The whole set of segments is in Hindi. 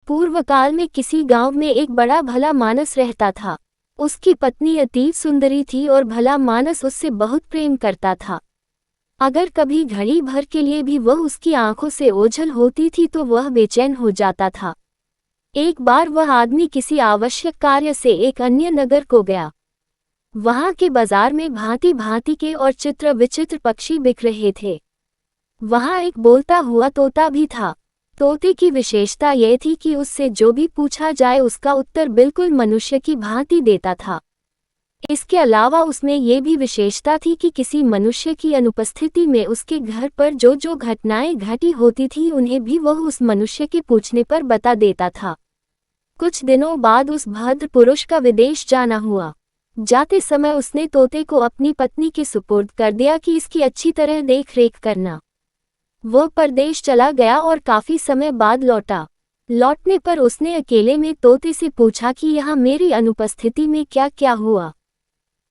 पूर्व काल में किसी गांव में एक बड़ा भला मानस रहता था। उसकी पत्नी अति सुंदरी थी और भला मानस उससे बहुत प्रेम करता था। अगर कभी घड़ी भर के लिए भी वह उसकी आंखों से ओझल होती थी तो वह बेचैन हो जाता था। एक बार वह आदमी किसी आवश्यक कार्य से एक अन्य नगर को गया। वहां के बाजार में भांति भांति के और चित्र विचित्र पक्षी बिक रहे थे। वहां एक बोलता हुआ तोता भी था। तोते की विशेषता यह थी कि उससे जो भी पूछा जाए उसका उत्तर बिल्कुल मनुष्य की भांति देता था। इसके अलावा उसमें यह भी विशेषता थी कि किसी मनुष्य की अनुपस्थिति में उसके घर पर जो जो घटनाएं घटी होती थी उन्हें भी वह उस मनुष्य के पूछने पर बता देता था। कुछ दिनों बाद उस भद्र पुरुष का विदेश जाना हुआ। जाते समय उसने तोते को अपनी पत्नी के सुपुर्द कर दिया कि इसकी अच्छी तरह देख रेख करना। वह परदेश चला गया और काफी समय बाद लौटा। लौटने पर उसने अकेले में तोते से पूछा कि यहाँ मेरी अनुपस्थिति में क्या क्या हुआ।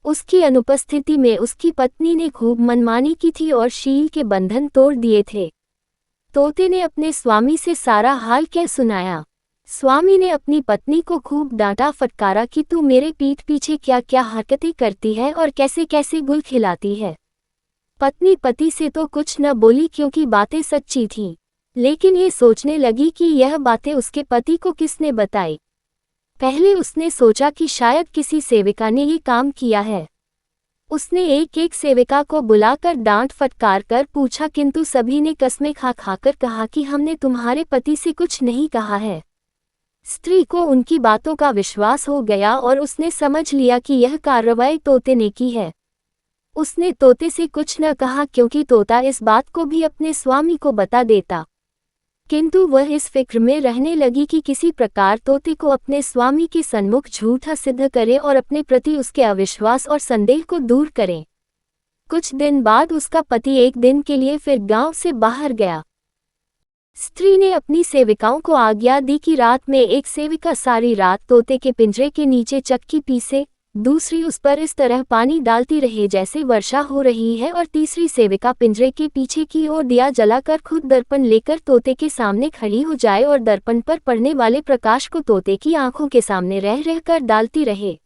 उसकी अनुपस्थिति में उसकी पत्नी ने खूब मनमानी की थी और शील के बंधन तोड़ दिए थे। तोते ने अपने स्वामी से सारा हाल कह सुनाया। स्वामी ने अपनी पत्नी को खूब डांटा फटकारा कि तू मेरे पीठ पीछे क्या क्या हरकतें करती है और कैसे कैसे गुल खिलाती है। पत्नी पति से तो कुछ न बोली क्योंकि बातें सच्ची थीं, लेकिन ये सोचने लगी कि यह बातें उसके पति को किसने बताई। पहले उसने सोचा कि शायद किसी सेविका ने ये काम किया है। उसने एक एक सेविका को बुलाकर डांट फटकार कर पूछा, किंतु सभी ने कसमें खा खाकर कहा कि हमने तुम्हारे पति से कुछ नहीं कहा है। स्त्री को उनकी बातों का विश्वास हो गया और उसने समझ लिया कि यह कार्रवाई तोते ने की है। उसने तोते से कुछ न कहा क्योंकि तोता इस बात को भी अपने स्वामी को बता देता, किंतु वह इस फिक्र में रहने लगी कि किसी प्रकार तोते को अपने स्वामी के सन्मुख झूठा सिद्ध करे और अपने प्रति उसके अविश्वास और संदेह को दूर करे। कुछ दिन बाद उसका पति एक दिन के लिए फिर गांव से बाहर गया। स्त्री ने अपनी सेविकाओं को आज्ञा दी कि रात में एक सेविका सारी रात तोते के पिंजरे के नीचे चक्की पीसे, दूसरी उस पर इस तरह पानी डालती रहे जैसे वर्षा हो रही है और तीसरी सेविका पिंजरे के पीछे की ओर दिया जलाकर खुद दर्पण लेकर तोते के सामने खड़ी हो जाए और दर्पण पर पड़ने वाले प्रकाश को तोते की आंखों के सामने रह रहकर डालती रहे।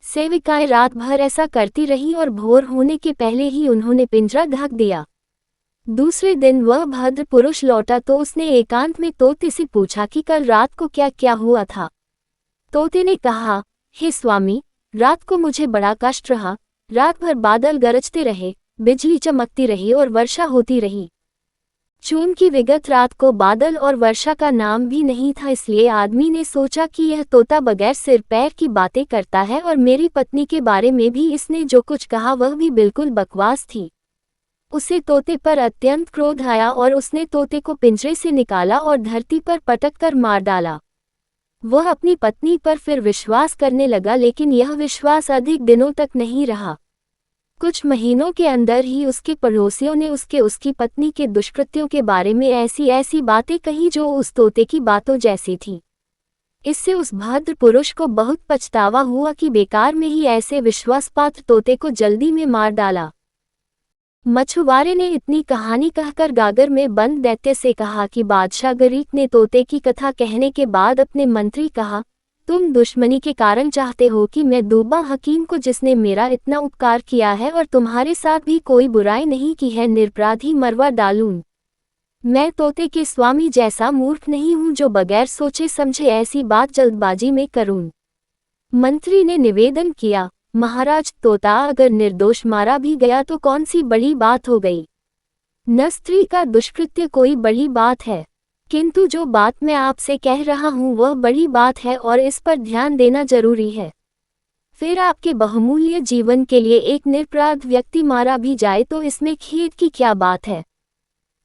सेविकाएं रात भर ऐसा करती रहीं और भोर होने के पहले ही उन्होंने पिंजरा ढक दिया। दूसरे दिन वह भद्र पुरुष लौटा तो उसने एकांत में तोते से पूछा कि कल रात को क्या क्या हुआ था। तोते ने कहा, हे स्वामी, रात को मुझे बड़ा कष्ट रहा। रात भर बादल गरजते रहे, बिजली चमकती रही और वर्षा होती रही। जून की विगत रात को बादल और वर्षा का नाम भी नहीं था, इसलिए आदमी ने सोचा कि यह तोता बगैर सिर पैर की बातें करता है और मेरी पत्नी के बारे में भी इसने जो कुछ कहा वह भी बिल्कुल बकवास थी। उसे तोते पर अत्यंत क्रोध आया और उसने तोते को पिंजरे से निकाला और धरती पर पटक कर मार डाला। वह अपनी पत्नी पर फिर विश्वास करने लगा, लेकिन यह विश्वास अधिक दिनों तक नहीं रहा। कुछ महीनों के अंदर ही उसके पड़ोसियों ने उसकी पत्नी के दुष्कृत्यों के बारे में ऐसी ऐसी बातें कही जो उस तोते की बातों जैसी थी। इससे उस भद्र पुरुष को बहुत पछतावा हुआ कि बेकार में ही ऐसे विश्वासपात्र तोते को जल्दी में मार डाला। मछुआरे ने इतनी कहानी कहकर गागर में बंद दैत्य से कहा कि बादशाह गरीक ने तोते की कथा कहने के बाद अपने मंत्री कहा, तुम दुश्मनी के कारण चाहते हो कि मैं दूबा हकीम को, जिसने मेरा इतना उपकार किया है और तुम्हारे साथ भी कोई बुराई नहीं की है, निरपराधी मरवा डालूं। मैं तोते के स्वामी जैसा मूर्ख नहीं हूं जो बगैर सोचे समझे ऐसी बात जल्दबाजी में करूं। मंत्री ने निवेदन किया, महाराज, तोता अगर निर्दोष मारा भी गया तो कौन सी बड़ी बात हो गई। न स्त्री का दुष्कृत्य कोई बड़ी बात है, किंतु जो बात मैं आपसे कह रहा हूँ वह बड़ी बात है और इस पर ध्यान देना जरूरी है। फिर आपके बहुमूल्य जीवन के लिए एक निरपराध व्यक्ति मारा भी जाए तो इसमें खेद की क्या बात है।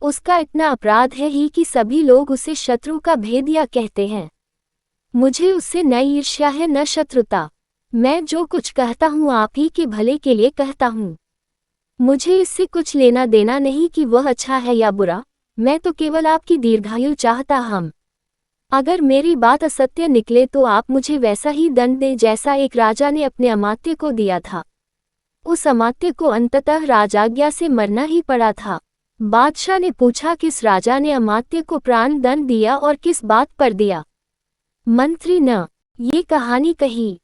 उसका इतना अपराध है ही कि सभी लोग उसे शत्रु का भेदिया कहते हैं। मुझे उससे न ईर्ष्या है न शत्रुता। मैं जो कुछ कहता हूँ आप ही के भले के लिए कहता हूँ। मुझे इससे कुछ लेना देना नहीं कि वह अच्छा है या बुरा, मैं तो केवल आपकी दीर्घायु चाहता हूँ। अगर मेरी बात असत्य निकले तो आप मुझे वैसा ही दंड दें जैसा एक राजा ने अपने अमात्य को दिया था। उस अमात्य को अंततः राजाज्ञा से मरना ही पड़ा था। बादशाह ने पूछा, किस राजा ने अमात्य को प्राण दंड दिया और किस बात पर दिया। मंत्री ने ये कहानी कही।